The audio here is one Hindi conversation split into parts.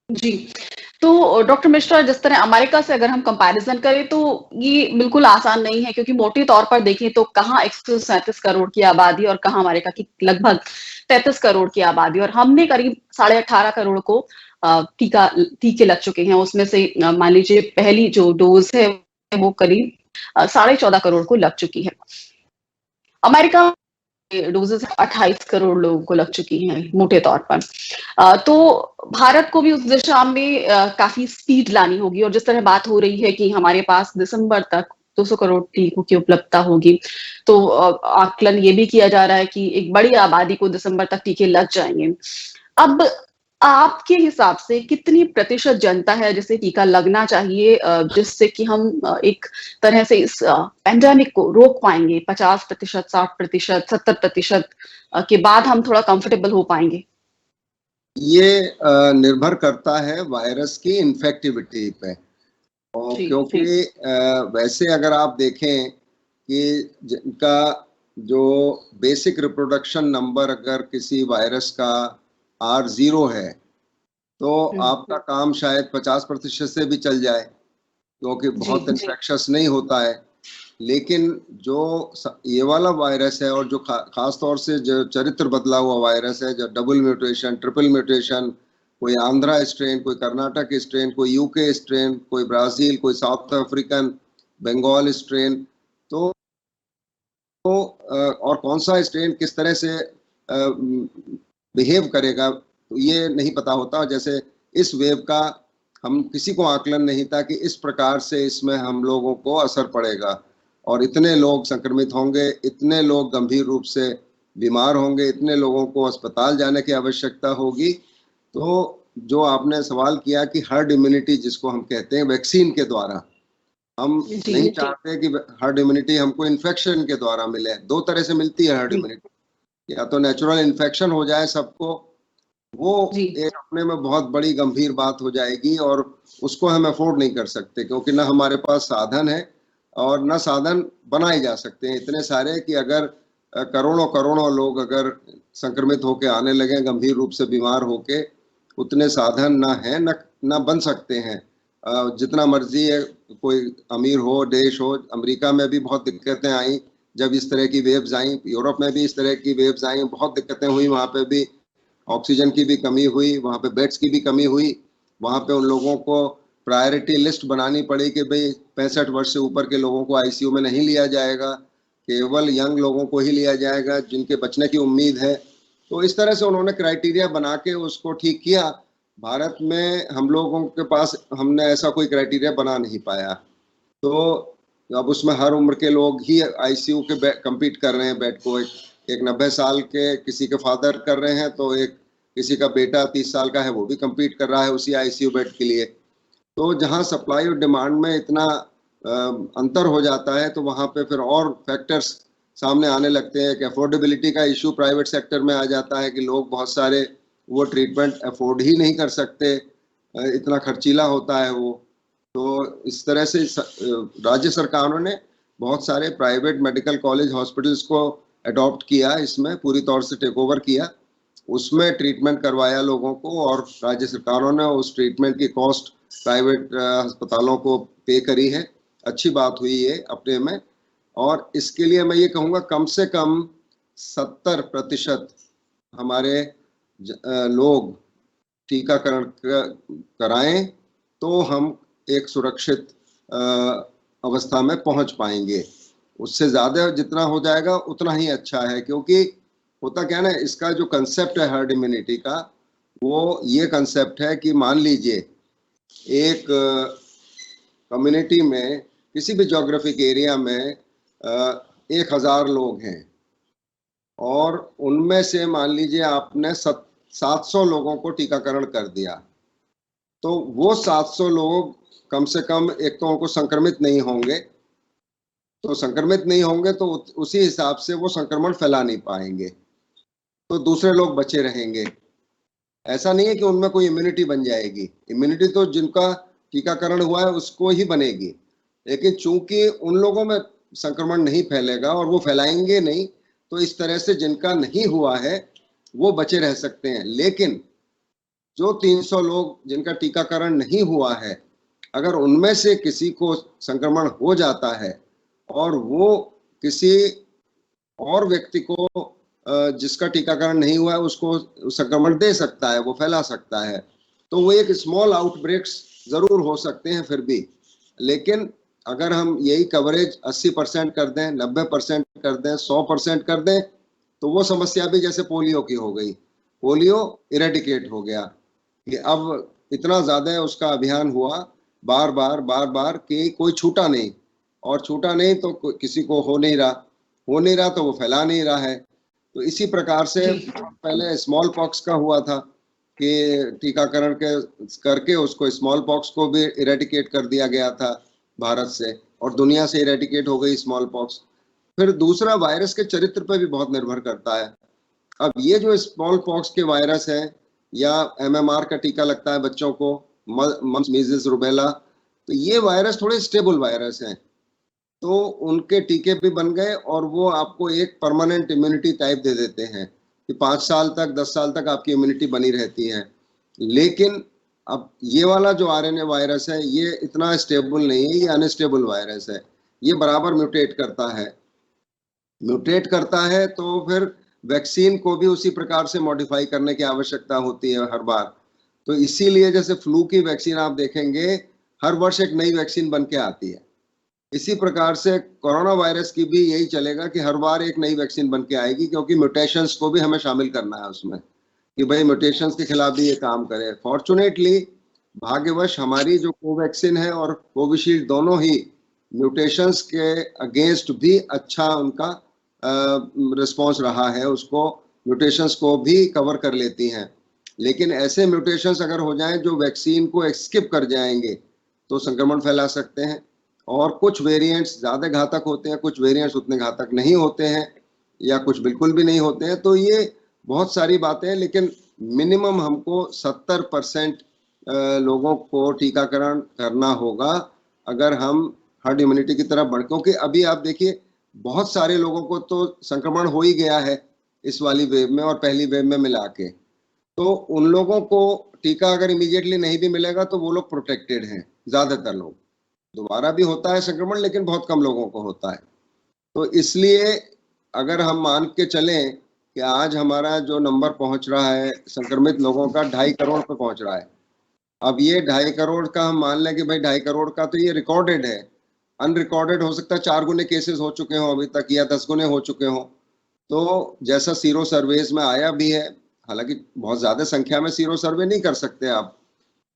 जी। तो डॉक्टर मिश्रा, जिस तरह अमेरिका से अगर हम कंपैरिज़न करें तो ये बिल्कुल आसान नहीं है, क्योंकि मोटे तौर पर देखें तो कहाँ 137 करोड़ की आबादी और कहाँ अमेरिका की लगभग 33 करोड़ की आबादी, और हमने करीब साढ़े 18 करोड़ को टीके लग चुके हैं। उसमें से मान लीजिए पहली जो डोज़ है वो करीब साढ़े 14 करोड़ को लग चुकी है। अमेरिका डोजेस 28 करोड़ लोगों को लग चुकी हैं मोटे तौर पर। तो भारत को भी उस दिशा में काफी स्पीड लानी होगी, और जिस तरह बात हो रही है कि हमारे पास दिसंबर तक 200 करोड़ टीकों की उपलब्धता होगी, तो आकलन ये भी किया जा रहा है कि एक बड़ी आबादी को दिसंबर तक टीके लग जाएंगे। अब आपके हिसाब से कितनी प्रतिशत जनता है जिसे टीका लगना चाहिए, जिससे कि हम एक तरह से इस पेंडेमिक को रोक पाएंगे? 50%, 60%, 70% के बाद हम थोड़ा कंफर्टेबल हो पाएंगे? ये निर्भर करता है वायरस की इन्फेक्टिविटी पे। और जी क्योंकि जी वैसे अगर आप देखें कि जिनका जो बेसिक रिप्रोडक्शन नंबर अगर किसी वायरस का R0 है, तो आपका काम शायद 50% से भी चल जाए, क्योंकि जी बहुत इन्फेक्शस नहीं होता है। लेकिन जो ये वाला वायरस है, और जो खास तौर से जो चरित्र बदला हुआ वायरस है, जो डबल म्यूटेशन, ट्रिपल म्यूटेशन, कोई आंध्रा स्ट्रेन, कोई कर्नाटक स्ट्रेन, कोई यूके स्ट्रेन, कोई ब्राजील, कोई साउथ अफ्रीकन, बंगाल स्ट्रेन, तो और कौन सा स्ट्रेन किस तरह से बिहेव करेगा, तो ये नहीं पता होता। जैसे इस वेव का हम किसी को आकलन नहीं था कि इस प्रकार से इसमें हम लोगों को असर पड़ेगा, और इतने लोग संक्रमित होंगे, इतने लोग गंभीर रूप से बीमार होंगे, इतने लोगों को अस्पताल जाने की आवश्यकता होगी। तो जो आपने सवाल किया कि हर्ड इम्यूनिटी जिसको हम कहते हैं, वैक्सीन के द्वारा हम जी नहीं चाहते कि हर्ड इम्यूनिटी हमको इन्फेक्शन के द्वारा मिले। दो तरह से मिलती है हर्ड जी इम्यूनिटी, या तो नेचुरल इन्फेक्शन हो जाए सबको, वो जी एक अपने में बहुत बड़ी गंभीर बात हो जाएगी, और उसको हम अफोर्ड नहीं कर सकते, क्योंकि ना हमारे पास साधन है और ना साधन बनाए जा सकते हैं इतने सारे कि अगर करोड़ों करोड़ों लोग अगर संक्रमित होके आने लगे, गंभीर रूप से बीमार होके, उतने साधन ना है, ना बन सकते हैं। जितना मर्जी है, कोई अमीर हो देश हो, अमेरिका में भी बहुत दिक्कतें आई जब इस तरह की वेव्स आई, यूरोप में भी इस तरह की वेव्स आई, बहुत दिक्कतें हुई, वहाँ पे भी ऑक्सीजन की भी कमी हुई, वहाँ पे बेड्स की भी कमी हुई, वहाँ पे उन लोगों को प्रायोरिटी लिस्ट बनानी पड़ी कि भाई 65 वर्ष से ऊपर के लोगों को आईसीयू में नहीं लिया जाएगा, केवल यंग लोगों को ही लिया जाएगा जिनके बचने की उम्मीद है। तो इस तरह से उन्होंने क्राइटेरिया बना के उसको ठीक किया। भारत में हम लोगों के पास हमने ऐसा कोई क्राइटेरिया बना नहीं पाया, तो अब उसमें हर उम्र के लोग ही आईसीयू के कम्पीट कर रहे हैं बेड को। एक 90 साल के किसी के फादर कर रहे हैं, तो एक किसी का बेटा 30 साल का है, वो भी कम्पीट कर रहा है उसी आईसीयू बेड के लिए। तो जहाँ सप्लाई और डिमांड में इतना अंतर हो जाता है, तो वहाँ पे फिर और फैक्टर्स सामने आने लगते हैं कि अफोर्डेबिलिटी का इशू प्राइवेट सेक्टर में आ जाता है कि लोग बहुत सारे वो ट्रीटमेंट अफोर्ड ही नहीं कर सकते, इतना खर्चीला होता है वो। तो इस तरह से राज्य सरकारों ने बहुत सारे प्राइवेट मेडिकल कॉलेज हॉस्पिटल्स को अडॉप्ट किया, इसमें पूरी तौर से टेक ओवर किया, उसमें ट्रीटमेंट करवाया लोगों को, और राज्य सरकारों ने उस ट्रीटमेंट की कॉस्ट प्राइवेट अस्पतालों को पे करी है। अच्छी बात हुई ये अपने में। और इसके लिए मैं ये कहूँगा कम से कम 70% हमारे लोग टीकाकरण कराएं, तो हम एक सुरक्षित अवस्था में पहुंच पाएंगे। उससे ज़्यादा जितना हो जाएगा उतना ही अच्छा है, क्योंकि होता क्या ना, इसका जो कंसेप्ट है हर्ड इम्यूनिटी का, वो ये कंसेप्ट है कि मान लीजिए एक कम्युनिटी में, किसी भी जोग्राफिक एरिया में 1000 लोग हैं, और उनमें से मान लीजिए आपने 700 लोगों को टीकाकरण कर दिया, तो वो 700 लोग कम से कम एक तो उनको संक्रमित नहीं होंगे, तो संक्रमित नहीं होंगे तो उसी हिसाब से वो संक्रमण फैला नहीं पाएंगे, तो दूसरे लोग बचे रहेंगे। ऐसा नहीं है कि उनमें कोई इम्यूनिटी बन जाएगी, इम्यूनिटी तो जिनका टीकाकरण हुआ है उसको ही बनेगी, लेकिन चूंकि उन लोगों में संक्रमण नहीं फैलेगा और वो फैलाएंगे नहीं, तो इस तरह से जिनका नहीं हुआ है वो बचे रह सकते हैं। लेकिन जो 300 लोग जिनका टीकाकरण नहीं हुआ है, अगर उनमें से किसी को संक्रमण हो जाता है और वो किसी और व्यक्ति को जिसका टीकाकरण नहीं हुआ है उसको संक्रमण दे सकता है, वो फैला सकता है। तो वो एक स्मॉल आउटब्रेक्स जरूर हो सकते हैं फिर भी, लेकिन अगर हम यही कवरेज 80% कर दें, 90% कर दें, 100% कर दें, तो वो समस्या भी जैसे पोलियो की हो गई, पोलियो इरेडिकेट हो गया कि अब इतना ज्यादा उसका अभियान हुआ बार बार कि कोई छूटा नहीं, और छूटा नहीं तो किसी को हो नहीं रहा तो वो फैला नहीं रहा है। तो इसी प्रकार से पहले स्मॉल पॉक्स का हुआ था कि टीकाकरण करके उसको स्मॉल पॉक्स को भी इरेडिकेट कर दिया गया था भारत से, और दुनिया से इरेडिकेट हो गई स्मॉल पॉक्स। फिर दूसरा, वायरस के चरित्र पर भी बहुत निर्भर करता है। अब ये जो स्मॉल पॉक्स के वायरस है या MMR का टीका लगता है बच्चों को, मम्प्स, मीजल्स, रूबेला, तो ये वायरस थोड़े स्टेबल वायरस हैं, तो उनके टीके भी बन गए और वो आपको एक परमानेंट इम्यूनिटी टाइप दे देते हैं कि 5 साल तक 10 साल तक आपकी इम्यूनिटी बनी रहती है। लेकिन अब ये वाला जो RNA वायरस है ये इतना स्टेबल नहीं है, ये अनस्टेबल वायरस है, ये बराबर म्यूटेट करता है, तो फिर वैक्सीन को भी उसी प्रकार से मॉडिफाई करने की आवश्यकता होती है हर बार। तो इसीलिए जैसे फ्लू की वैक्सीन आप देखेंगे हर वर्ष एक नई वैक्सीन बन के आती है, इसी प्रकार से कोरोना वायरस की भी यही चलेगा कि हर बार एक नई वैक्सीन बन के आएगी, क्योंकि म्यूटेशंस को भी हमें शामिल करना है उसमें कि भाई म्यूटेशंस के खिलाफ भी ये काम करे। फॉर्चुनेटली, भाग्यवश, हमारी जो कोवैक्सीन है और कोविशील्ड दोनों ही म्यूटेशंस के अगेंस्ट भी अच्छा उनका रिस्पॉन्स रहा है, उसको म्यूटेशंस को भी कवर कर लेती हैं। लेकिन ऐसे म्यूटेशंस अगर हो जाएं जो वैक्सीन को स्किप कर जाएंगे तो संक्रमण फैला सकते हैं, और कुछ वेरिएंट्स ज़्यादा घातक होते हैं, कुछ वेरिएंट्स उतने घातक नहीं होते हैं, या कुछ बिल्कुल भी नहीं होते हैं। तो ये बहुत सारी बातें हैं, लेकिन मिनिमम हमको 70% लोगों को टीकाकरण करना होगा अगर हम हर्ड इम्यूनिटी की तरफ बढ़, क्योंकि अभी आप देखिए बहुत सारे लोगों को तो संक्रमण हो ही गया है इस वाली वेव में और पहली वेव में मिला के। तो उन लोगों को टीका अगर इमीडिएटली नहीं भी मिलेगा तो वो लोग प्रोटेक्टेड हैं, ज्यादातर लोग। दोबारा भी होता है संक्रमण, लेकिन बहुत कम लोगों को होता है। तो इसलिए अगर हम मान के चलें कि आज हमारा जो नंबर पहुंच रहा है संक्रमित लोगों का 2.5 करोड़ पे पहुंच रहा है, अब ये 2.5 करोड़ का हम मान लें कि भाई 2.5 करोड़ का तो ये रिकॉर्डेड है, अनरिकॉर्डेड हो सकता है 4 गुने केसेस हो चुके हों अभी तक, या 10 गुने हो चुके हों। तो जैसा सीरो सर्वेज में आया भी है, हालांकि बहुत ज्यादा संख्या में सीरो सर्वे नहीं कर सकते आप,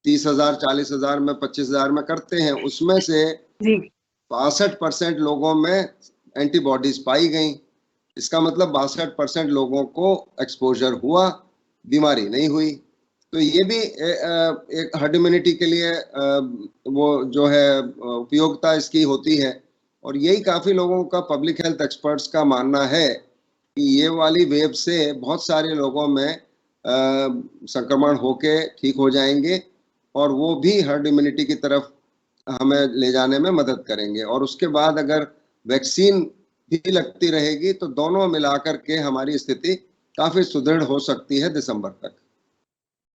30,000 40,000 में 25,000 में करते हैं, उसमें से 62% लोगों में एंटीबॉडीज पाई गई। इसका मतलब 62% लोगों को एक्सपोजर हुआ, बीमारी नहीं हुई। तो ये भी एक हर्ड इम्यूनिटी के लिए वो जो है उपयोगिता इसकी होती है, और यही काफी लोगों का, पब्लिक हेल्थ एक्सपर्ट्स का मानना है कि ये वाली वेव से बहुत सारे लोगों में संक्रमण होके ठीक हो जाएंगे, और वो भी हर्ड इम्यूनिटी की तरफ हमें ले जाने में मदद करेंगे। और उसके बाद अगर वैक्सीन भी लगती रहेगी तो दोनों मिलाकर के हमारी स्थिति काफी सुदृढ़ हो सकती है दिसंबर तक।